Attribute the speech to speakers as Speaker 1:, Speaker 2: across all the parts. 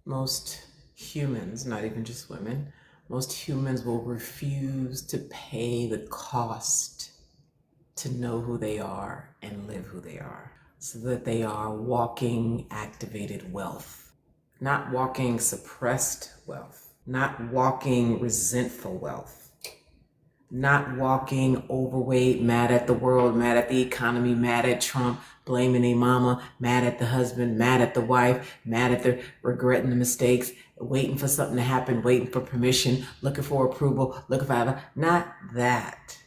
Speaker 1: Most humans, not even just women, most humans will refuse to pay the cost to know who they are and live who they are, so that they are walking activated wealth, not walking suppressed wealth, not walking resentful wealth, not walking overweight, mad at the world, mad at the economy, mad at Trump, blaming a mama, mad at the husband, mad at the wife, mad at the regretting the mistakes, waiting for something to happen, waiting for permission, looking for approval, looking for, not that,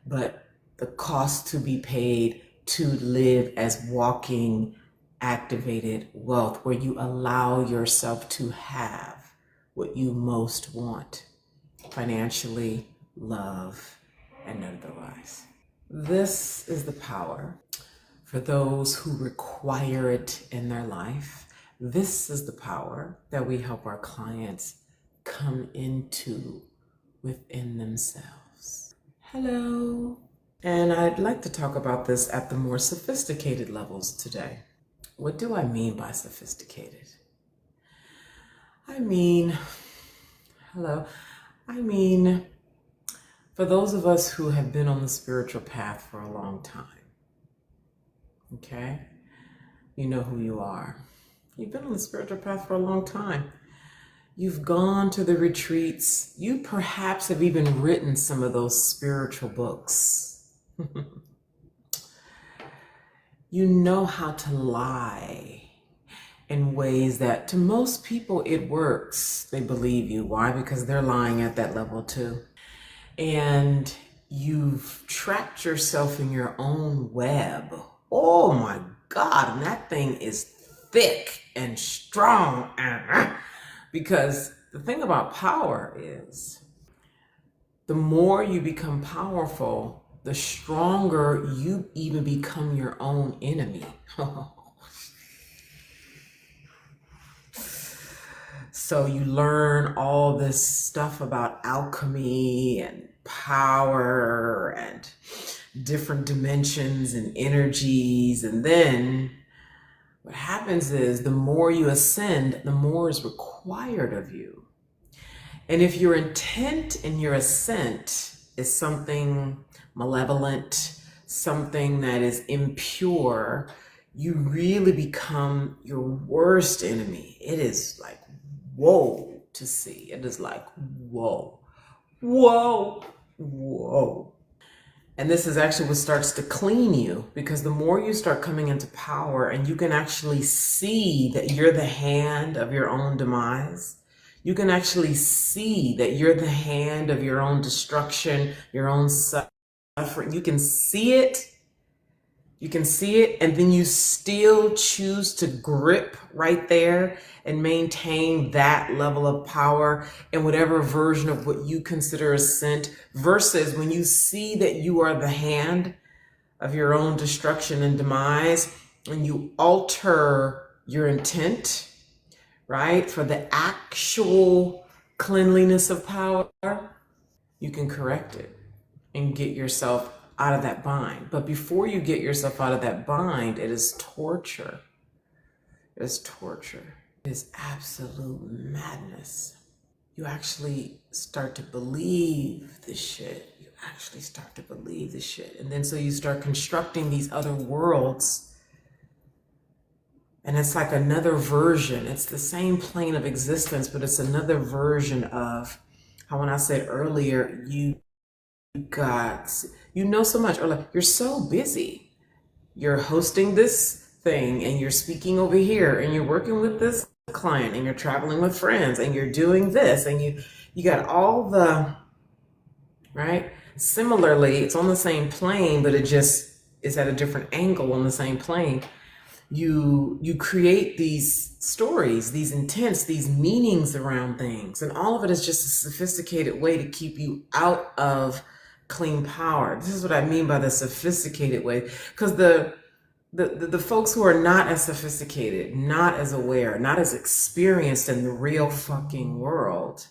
Speaker 1: but the cost to be paid to live as walking activated wealth, where you allow yourself to have what you most want financially, love, and otherwise. This is the power for those who require it in their life. This is the power that we help our clients come into within themselves. Hello. And I'd like to talk about this at the more sophisticated levels today. What do I mean by sophisticated? I mean, for those of us who have been on the spiritual path for a long time, okay? You know who you are. You've been on the spiritual path for a long time. You've gone to the retreats. You perhaps have even written some of those spiritual books. You know how to lie in ways that to most people it works. They believe you. Why? Because they're lying at that level too. And you've trapped yourself in your own web. Oh my God, and that thing is thick and strong. Because the thing about power is, the more you become powerful, the stronger you even become your own enemy. So you learn all this stuff about alchemy and power and different dimensions and energies. And then what happens is the more you ascend, the more is required of you. And if your intent in your ascent is something malevolent, something that is impure, you really become your worst enemy. It is like, whoa, to see. It is like, whoa, whoa, whoa. And this is actually what starts to clean you, because the more you start coming into power and you can actually see that you're the hand of your own demise, you can actually see that you're the hand of your own destruction, your own suffering. You can see it. You can see it, and then you still choose to grip right there and maintain that level of power in whatever version of what you consider ascent, versus when you see that you are the hand of your own destruction and demise, and you alter your intent, right, for the actual cleanliness of power, you can correct it and get yourself out of that bind. But before you get yourself out of that bind, it is torture. It is torture. It is absolute madness. You actually start to believe this shit. You actually start to believe this shit. And then so you start constructing these other worlds. And it's like another version. It's the same plane of existence, but it's another version of how, when I said earlier, you know so much, or like you're so busy. You're hosting this thing and you're speaking over here and you're working with this client and you're traveling with friends and you're doing this and you got all the, right? Similarly, it's on the same plane, but it just is at a different angle on the same plane. You create these stories, these intents, these meanings around things, and all of it is just a sophisticated way to keep you out of clean power. This is what I mean by the sophisticated way, because the folks who are not as sophisticated, not as aware, not as experienced in the real fucking world,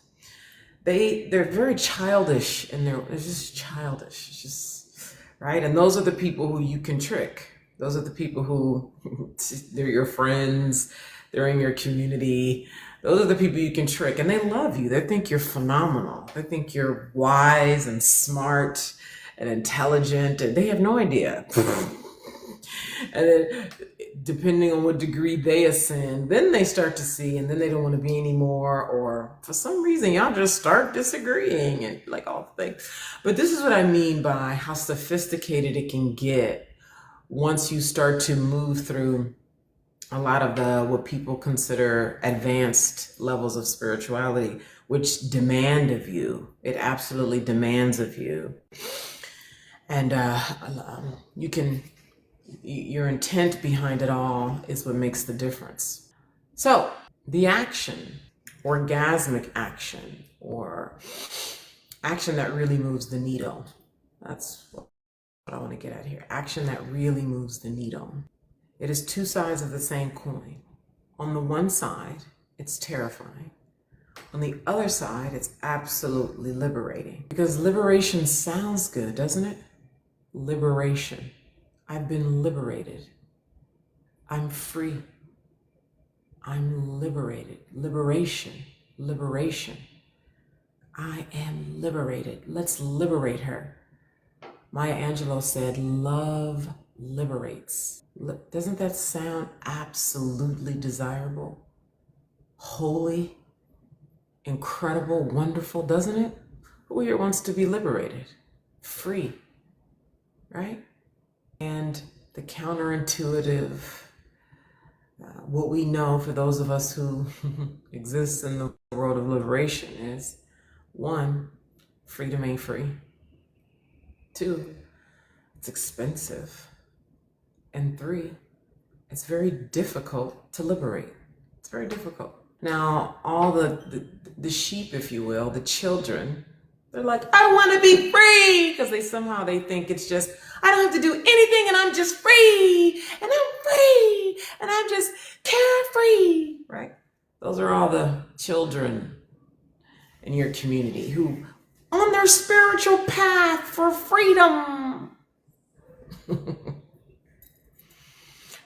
Speaker 1: they're very childish, and they're just childish. It's just, right? And those are the people who you can trick. Those are the people who, they're your friends. they're in your community. Those are the people you can trick, and they love you. They think you're phenomenal. They think you're wise and smart and intelligent, and they have no idea. And then, depending on what degree they ascend, then they start to see, and then they don't want to be anymore, or for some reason, y'all just start disagreeing and like all the things. But this is what I mean by how sophisticated it can get once you start to move through a lot of the what people consider advanced levels of spirituality, which demand of you. It absolutely demands of you. And your intent behind it all is what makes the difference. So the action, orgasmic action, or action that really moves the needle. That's what I want to get at here. Action that really moves the needle. It is two sides of the same coin. On the one side, it's terrifying. On the other side, it's absolutely liberating. Because liberation sounds good, doesn't it? Liberation. I've been liberated. I'm free. I'm liberated. Liberation. Liberation. I am liberated. Let's liberate her. Maya Angelou said, love liberates. Doesn't that sound absolutely desirable? Holy, incredible, wonderful, doesn't it? Who here wants to be liberated? Free, right? And the counterintuitive, what we know for those of us who exist in the world of liberation is, 1, freedom ain't free. 2, it's expensive. And 3, it's very difficult to liberate. It's very difficult. Now, all the sheep, if you will, the children, they're like, I want to be free, because they think it's just, I don't have to do anything and I'm just free, and I'm free, and I'm just carefree, right? Those are all the children in your community who on their spiritual path for freedom.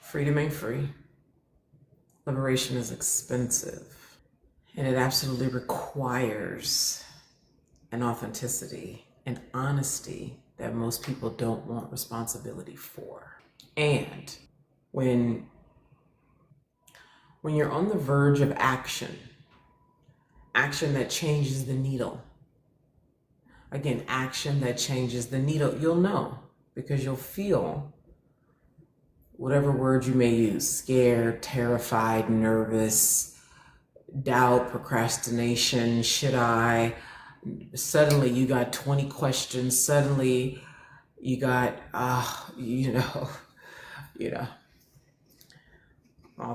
Speaker 1: Freedom ain't free. Liberation is expensive. And it absolutely requires an authenticity and honesty that most people don't want responsibility for. And when you're on the verge of action that changes the needle, again, action that changes the needle, you'll know, because you'll feel whatever word you may use, scared, terrified, nervous, doubt, procrastination, should I? Suddenly you got 20 questions. Suddenly you got, all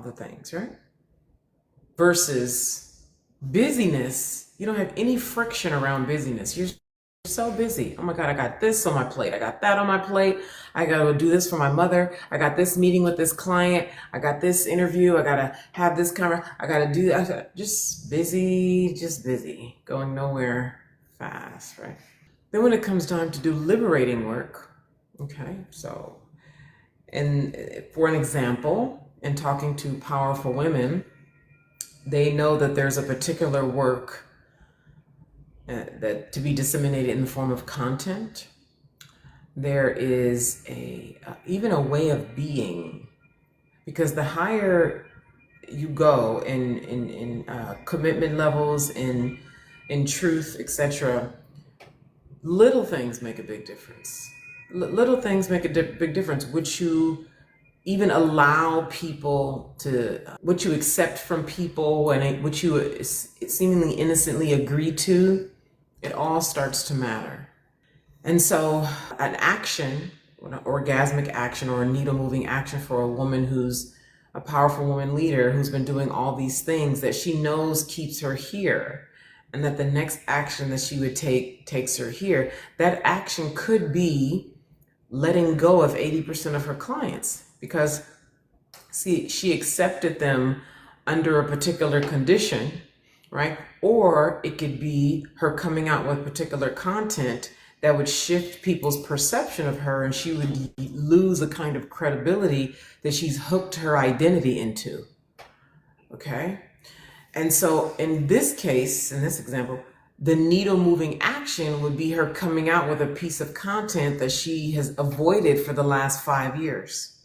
Speaker 1: the things, right? Versus busyness, you don't have any friction around busyness. You're so busy. Oh my God, I got this on my plate. I got that on my plate. I got to do this for my mother. I got this meeting with this client. I got this interview. I got to have this camera. I got to do that. Just busy, going nowhere fast, right? Then when it comes time to do liberating work, okay, so, and for an example, in talking to powerful women, they know that there's a particular work that to be disseminated in the form of content. There is even a way of being, because the higher you go in commitment levels, in truth, etc., little things make a big difference. Little things make a big difference. Would you even allow people to, what you accept from people, and what you seemingly innocently agree to, it all starts to matter. And so an action, an orgasmic action or a needle moving action for a woman who's a powerful woman leader who's been doing all these things that she knows keeps her here, and that the next action that she would take takes her here, that action could be letting go of 80% of her clients, because she accepted them under a particular condition, right? Or it could be her coming out with particular content that would shift people's perception of her, and she would lose a kind of credibility that she's hooked her identity into. Okay. And so in this case, in this example, the needle moving action would be her coming out with a piece of content that she has avoided for the last 5 years,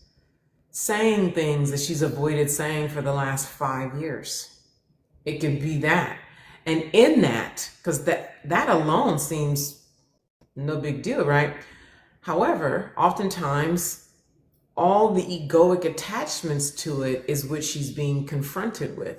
Speaker 1: saying things that she's avoided saying for the last 5 years. It could be that. And in that, because that alone seems no big deal, right? However, oftentimes all the egoic attachments to it is what she's being confronted with.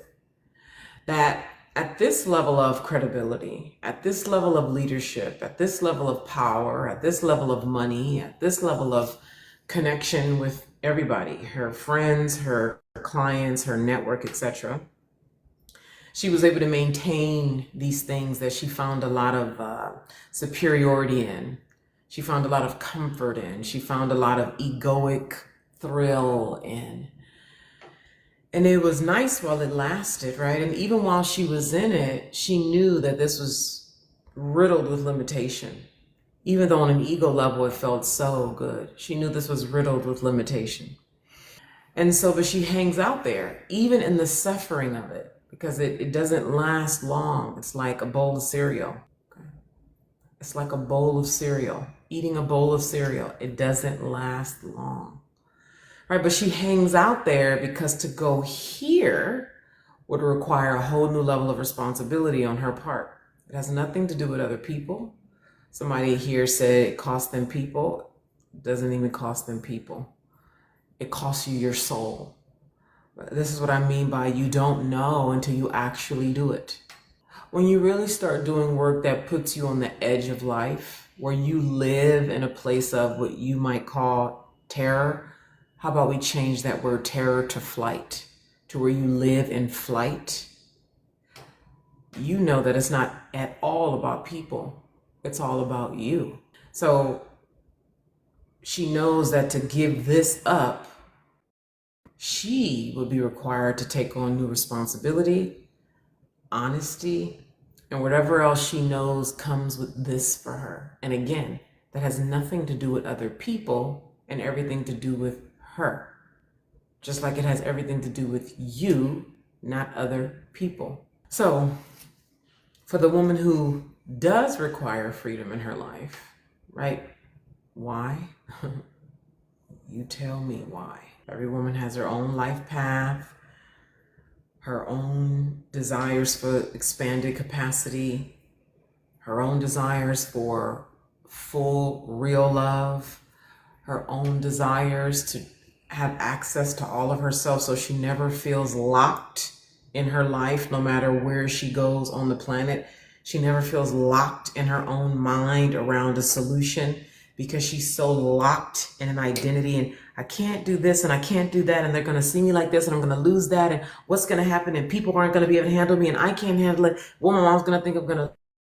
Speaker 1: That at this level of credibility, at this level of leadership, at this level of power, at this level of money, at this level of connection with everybody, her friends, her clients, her network, etc., she was able to maintain these things that she found a lot of superiority in. She found a lot of comfort in. She found a lot of egoic thrill in. And it was nice while it lasted, right? And even while she was in it, she knew that this was riddled with limitation. Even though on an ego level, it felt so good. She knew this was riddled with limitation. And so, but she hangs out there, even in the suffering of it, because it doesn't last long. It's like a bowl of cereal. Okay? It's like a bowl of cereal. Eating a bowl of cereal, it doesn't last long. Right, but she hangs out there because to go here would require a whole new level of responsibility on her part. It has nothing to do with other people. Somebody here said it cost them people. It doesn't even cost them people. It costs you your soul. This is what I mean by you don't know until you actually do it. When you really start doing work that puts you on the edge of life, where you live in a place of what you might call terror, how about we change that word terror to flight, to where you live in flight? You know that it's not at all about people. It's all about you. So she knows that to give this up, she would be required to take on new responsibility, honesty, and whatever else she knows comes with this for her. And again, that has nothing to do with other people and everything to do with her. Just like it has everything to do with you, not other people. So for the woman who does require freedom in her life, right? Why? You tell me why. Every woman has her own life path, her own desires for expanded capacity, her own desires for full, real love, her own desires to have access to all of herself so she never feels locked in her life, no matter where she goes on the planet. She never feels locked in her own mind around a solution because she's so locked in an identity and I can't do this and I can't do that and they're going to see me like this and I'm going to lose that and what's going to happen and people aren't going to be able to handle me and I can't handle it. Well, my mom's going to think I'm going to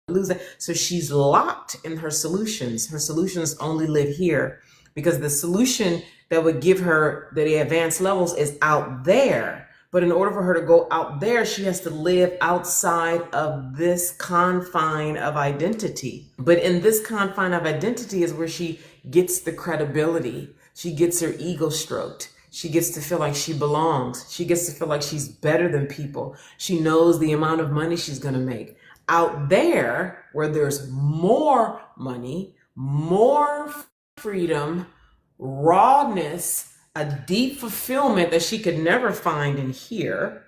Speaker 1: lose that. So she's locked in her solutions. Her solutions only live here because the solution that would give her the advanced levels is out there. But in order for her to go out there, she has to live outside of this confine of identity. But in this confine of identity is where she gets the credibility. She gets her ego stroked. She gets to feel like she belongs. She gets to feel like she's better than people. She knows the amount of money she's going to make. Out there, where there's more money, more freedom, rawness, a deep fulfillment that she could never find in here.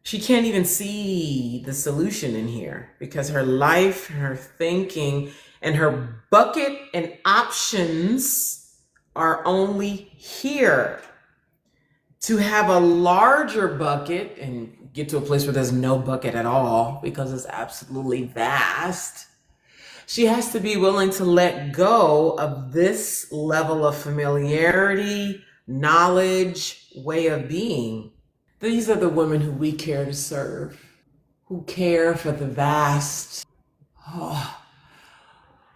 Speaker 1: She can't even see the solution in here because her life, her thinking, and her bucket and options are only here. To have a larger bucket and get to a place where there's no bucket at all because it's absolutely vast, she has to be willing to let go of this level of familiarity, knowledge, way of being. These are the women who we care to serve, who care for the vast,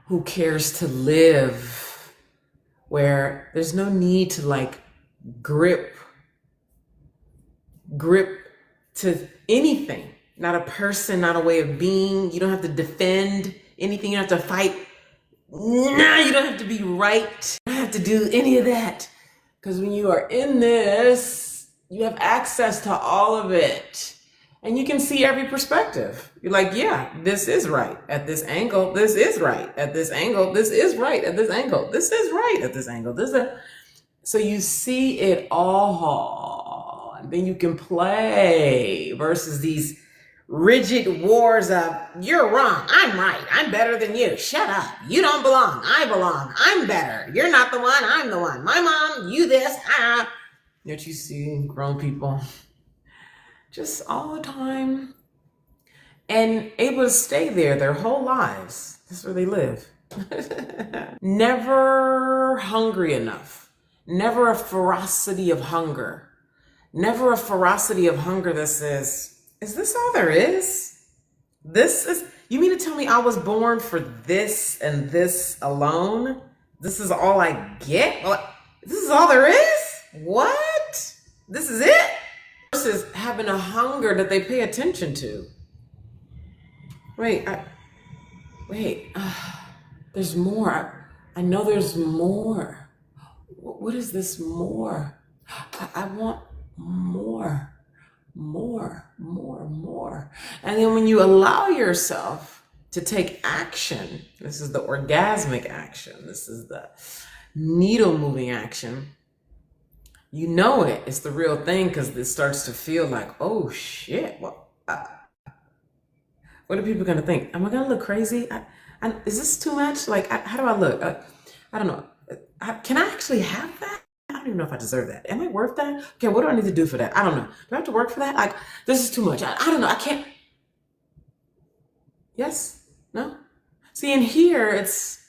Speaker 1: who cares to live where there's no need to like grip to anything, not a person, not a way of being. You don't have to defend anything. You don't have to fight. Nah, you don't have to be right. You don't have to do any of that. Because when you are in this, you have access to all of it. And you can see every perspective. You're like, yeah, this is right at this angle. This is right at this angle. This is right at this angle. This is right at this angle. So you see it all. And then you can play versus these rigid wars of, you're wrong, I'm right, I'm better than you, shut up, you don't belong, I belong, I'm better, you're not the one, I'm the one, my mom, you this, Yet you see grown people just all the time and able to stay there their whole lives. That's where they live. Never hungry enough. Never a ferocity of hunger. Never a ferocity of hunger that says, is this all there is? You mean to tell me I was born for this and this alone? This is all I get? This is all there is? What? This is it? Versus having a hunger that they pay attention to. There's more. I know there's more. What is this more? I want more. And then when you allow yourself to take action, this is the orgasmic action, this is the needle moving action, you know it's the real thing because it starts to feel like, oh shit, what are people going to think? Am I going to look crazy? Is this too much? Like, how do I look? I don't know. Can I actually have that? I don't even know if I deserve that. Am I worth that? Okay, what do I need to do for that? I don't know. Do I have to work for that? Like, this is too much. I don't know. I can't. Yes? No? See, in here, it's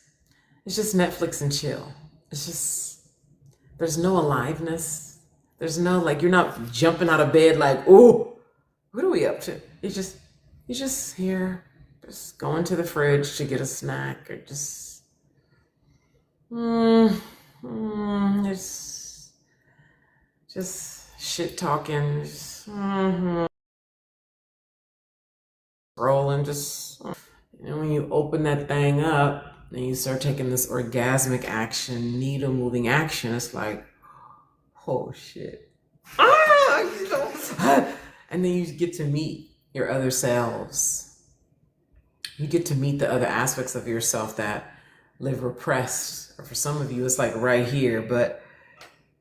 Speaker 1: just Netflix and chill. It's just, there's no aliveness. There's no, like, you're not jumping out of bed like, oh, what are we up to? You're just here, just going to the fridge to get a snack or just, just shit talking, just rolling, just, when you open that thing up and you start taking this orgasmic action, needle moving action, it's like, oh shit. And then you get to meet your other selves. You get to meet the other aspects of yourself that live repressed. Or for some of you, it's like right here, but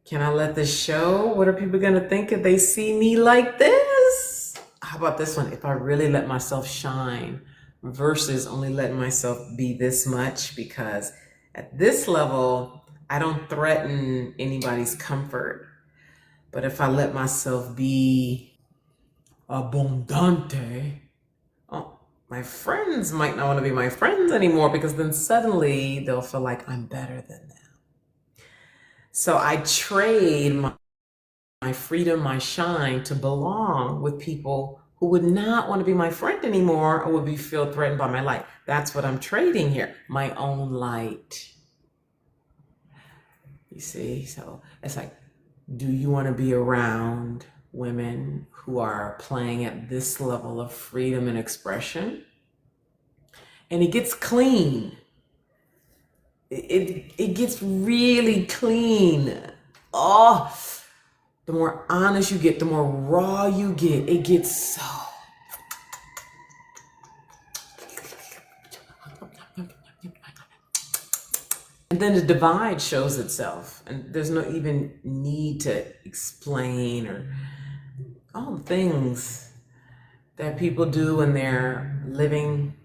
Speaker 1: can I let this show? What are people gonna think if they see me like this? How about this one? If I really let myself shine versus only letting myself be this much, because at this level, I don't threaten anybody's comfort. But if I let myself be abundante, my friends might not want to be my friends anymore because then suddenly they'll feel like I'm better than them. So I trade my freedom, my shine to belong with people who would not want to be my friend anymore or would feel threatened by my light. That's what I'm trading here, my own light. You see, so it's like, do you want to be around women who are playing at this level of freedom and expression? And it gets clean. It gets really clean. Oh, the more honest you get, the more raw you get. It gets so. And then the divide shows itself, and there's no even need to explain or all the things that people do when they're living,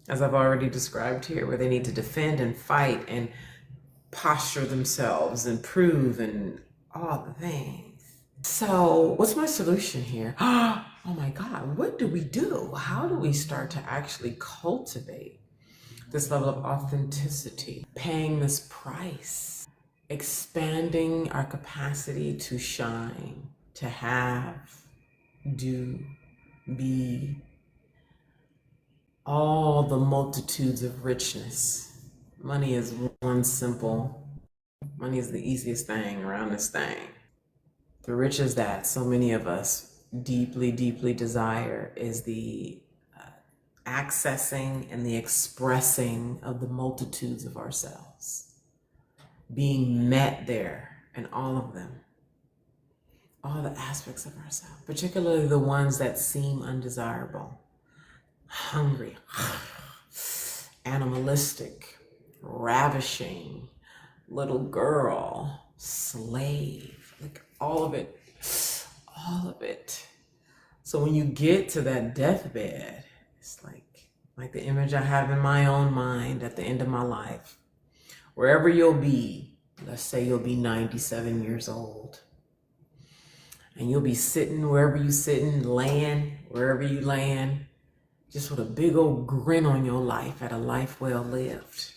Speaker 1: as I've already described here, where they need to defend and fight and posture themselves and prove and all the things. So what's my solution here? Oh my God, what do we do? How do we start to actually cultivate this level of authenticity, paying this price, expanding our capacity to shine, to have, do, be, all the multitudes of richness. Money is money is the easiest thing around this thing. The riches that so many of us deeply, deeply desire is the accessing and the expressing of the multitudes of ourselves, being met there in all of them, all the aspects of ourselves, particularly the ones that seem undesirable, hungry, animalistic, ravishing, little girl, slave, like all of it, all of it. So when you get to that deathbed, it's like the image I have in my own mind at the end of my life. Wherever you'll be, let's say you'll be 97 years old, and you'll be sitting wherever you sitting, laying wherever you laying, just with a big old grin on your life at a life well lived.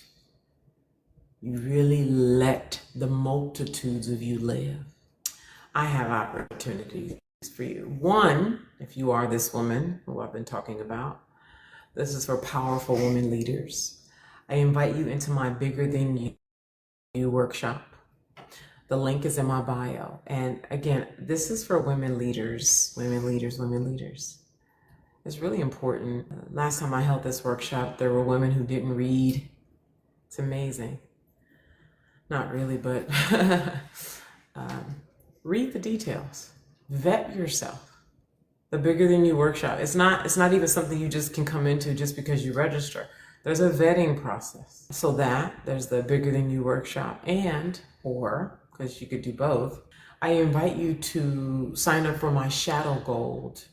Speaker 1: You really let the multitudes of you live. I have opportunities for you. One, if you are this woman who I've been talking about, this is for powerful women leaders. I invite you into my Bigger Than You workshop. The link is in my bio. And again, this is for women leaders, women leaders, women leaders. It's really important. Last time I held this workshop, there were women who didn't read. It's amazing. Not really, but read the details. Vet yourself. The Bigger Than You workshop. It's not even something you just can come into just because you register. There's a vetting process. So there's the Bigger Than You workshop, or because you could do both, I invite you to sign up for my Shadow Gold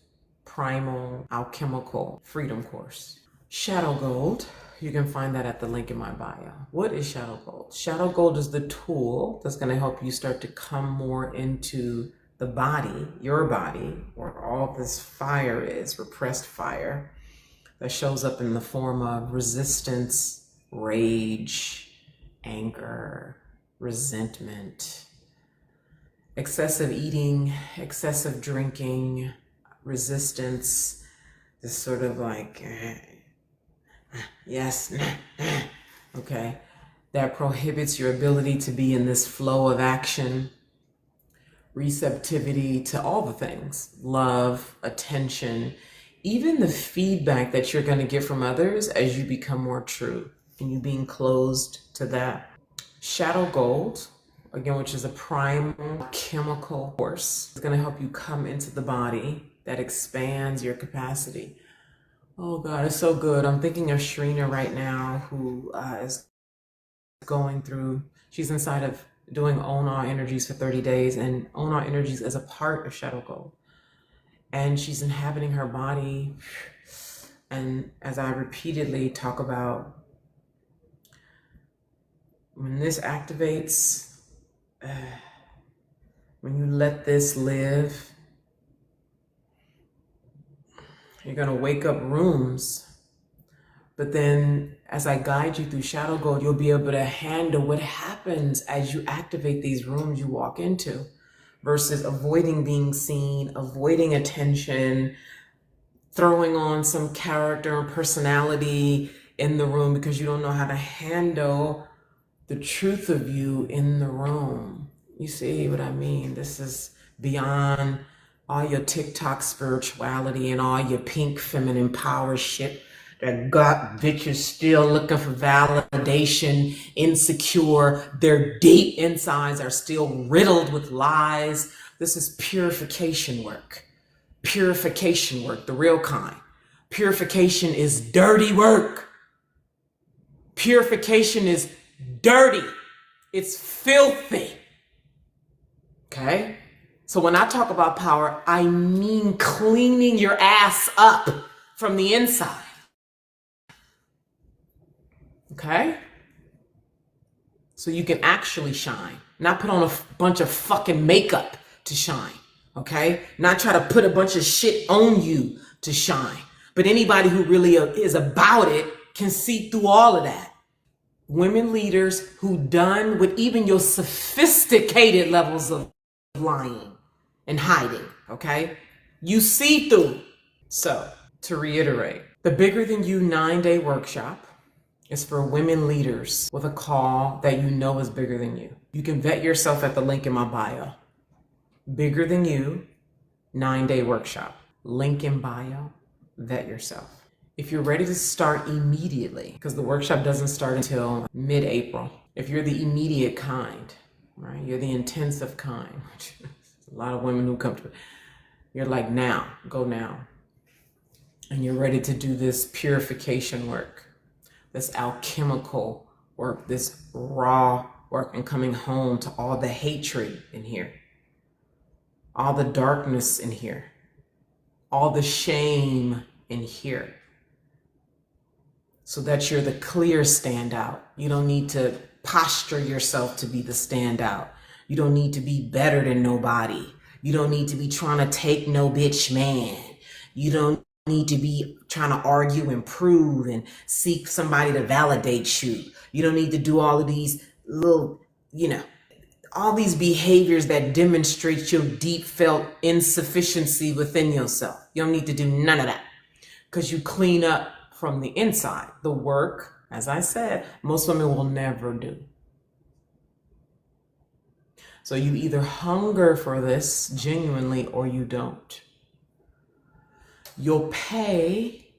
Speaker 1: Primal Alchemical Freedom course. Shadow Gold, you can find that at the link in my bio. What is Shadow Gold? Shadow Gold is the tool that's going to help you start to come more into the body, your body, where all this fire is, repressed fire, that shows up in the form of resistance, rage, anger, resentment, excessive eating, excessive drinking, resistance, this sort of like, yes, okay, that prohibits your ability to be in this flow of action, receptivity to all the things, love, attention, even the feedback that you're going to get from others as you become more true and you being closed to that. Shadow Gold, again, which is a primal chemical course, is going to help you come into the body that expands your capacity. Oh God, it's so good. I'm thinking of Shrina right now, who is going through, she's inside of doing Own All Energies for 30 days, and Own All Energies is a part of Shadow Gold. And she's inhabiting her body. And as I repeatedly talk about, when this activates, when you let this live, you're going to wake up rooms. But then as I guide you through Shadow Gold, you'll be able to handle what happens as you activate these rooms you walk into, versus avoiding being seen, avoiding attention, throwing on some character and personality in the room because you don't know how to handle the truth of you in the room. You see what I mean? This is beyond all your TikTok spirituality and all your pink feminine power shit that got bitches still looking for validation, insecure. Their deep insides are still riddled with lies. This is purification work. Purification work, the real kind. Purification is dirty work. Purification is dirty. It's filthy. Okay? So when I talk about power, I mean cleaning your ass up from the inside. Okay? So you can actually shine, not put on a bunch of fucking makeup to shine. Okay? Not try to put a bunch of shit on you to shine. But anybody who really is about it can see through all of that. Women leaders who done with even your sophisticated levels of lying and hiding, okay? You see through. So, to reiterate, the Bigger Than You 9-day workshop is for women leaders with a call that you know is bigger than you. You can vet yourself at the link in my bio. Bigger Than You 9-day workshop. Link in bio. Vet yourself. If you're ready to start immediately, because the workshop doesn't start until mid-April. If you're the immediate kind, right? You're the intensive kind, which A lot of women who come to, you're like, now, go now. And you're ready to do this purification work, this alchemical work, this raw work, and coming home to all the hatred in here, all the darkness in here, all the shame in here, so that you're the clear standout. You don't need to posture yourself to be the standout. You don't need to be better than nobody. You don't need to be trying to take no bitch man. You don't need to be trying to argue and prove and seek somebody to validate you. You don't need to do all of these little, all these behaviors that demonstrate your deep felt insufficiency within yourself. You don't need to do none of that, because you clean up from the inside. The work, as I said, most women will never do. So you either hunger for this genuinely or you don't. You'll pay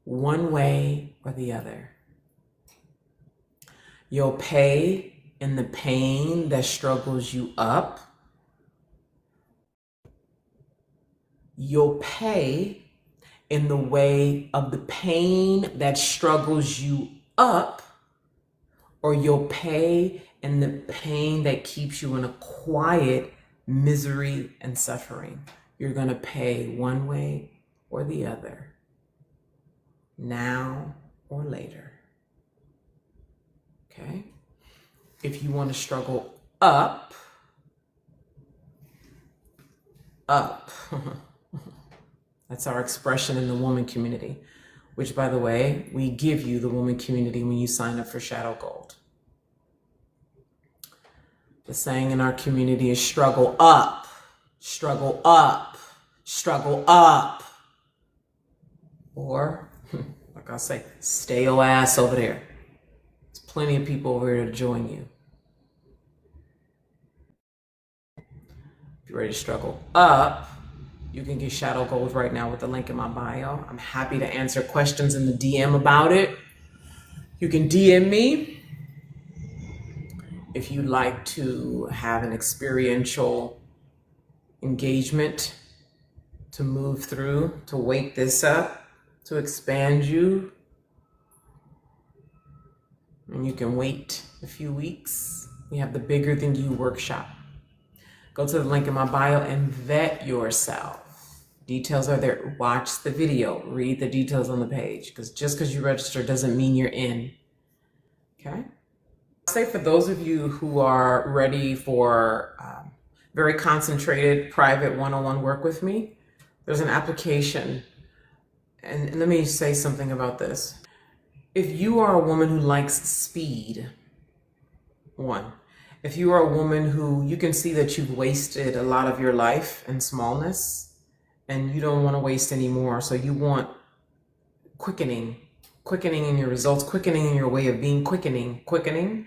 Speaker 1: one way or the other. You'll pay in the pain that struggles you up. You'll pay in the way of the pain that struggles you up, or you'll pay in the pain that keeps you in a quiet misery and suffering. You're going to pay one way or the other, now or later. Okay? If you want to struggle up, that's our expression in the woman community, which, by the way, we give you the woman community when you sign up for Shadow Gold. The saying in our community is struggle up, struggle up, struggle up. Or, like I say, stay your ass over there. There's plenty of people over here to join you. If you're ready to struggle up, you can get Shadow Gold right now with the link in my bio. I'm happy to answer questions in the DM about it. You can DM me if you'd like to have an experiential engagement to move through, to wake this up, to expand you. And you can wait a few weeks. We have the Bigger Than You workshop. Go to the link in my bio and vet yourself. Details are there. Watch the video. Read the details on the page. Because just because you register doesn't mean you're in. Okay? I'll say for those of you who are ready for very concentrated, private one-on-one work with me, there's an application. And let me say something about this. If you are a woman who likes speed, one, if you are a woman who you can see that you've wasted a lot of your life in smallness and you don't want to waste anymore, so you want quickening in your results, quickening in your way of being, quickening,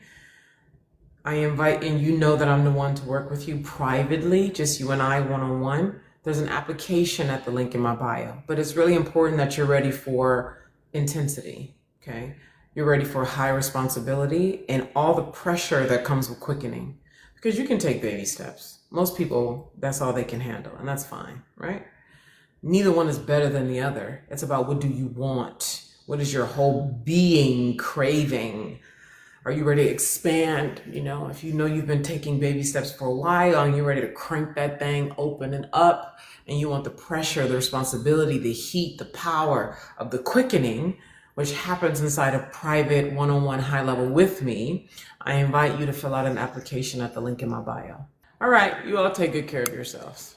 Speaker 1: I invite, and you know that I'm the one to work with you privately, just you and I one-on-one. There's an application at the link in my bio, but it's really important that you're ready for intensity, okay? You're ready for high responsibility and all the pressure that comes with quickening, because you can take baby steps. Most people, that's all they can handle, and that's fine, right? Neither one is better than the other. It's about, what do you want? What is your whole being craving? Are you ready to expand? If you know you've been taking baby steps for a while and you're ready to crank that thing open and up, and you want the pressure, the responsibility, the heat, the power of the quickening, which happens inside a private one-on-one high level with me, I invite you to fill out an application at the link in my bio. All right, you all take good care of yourselves.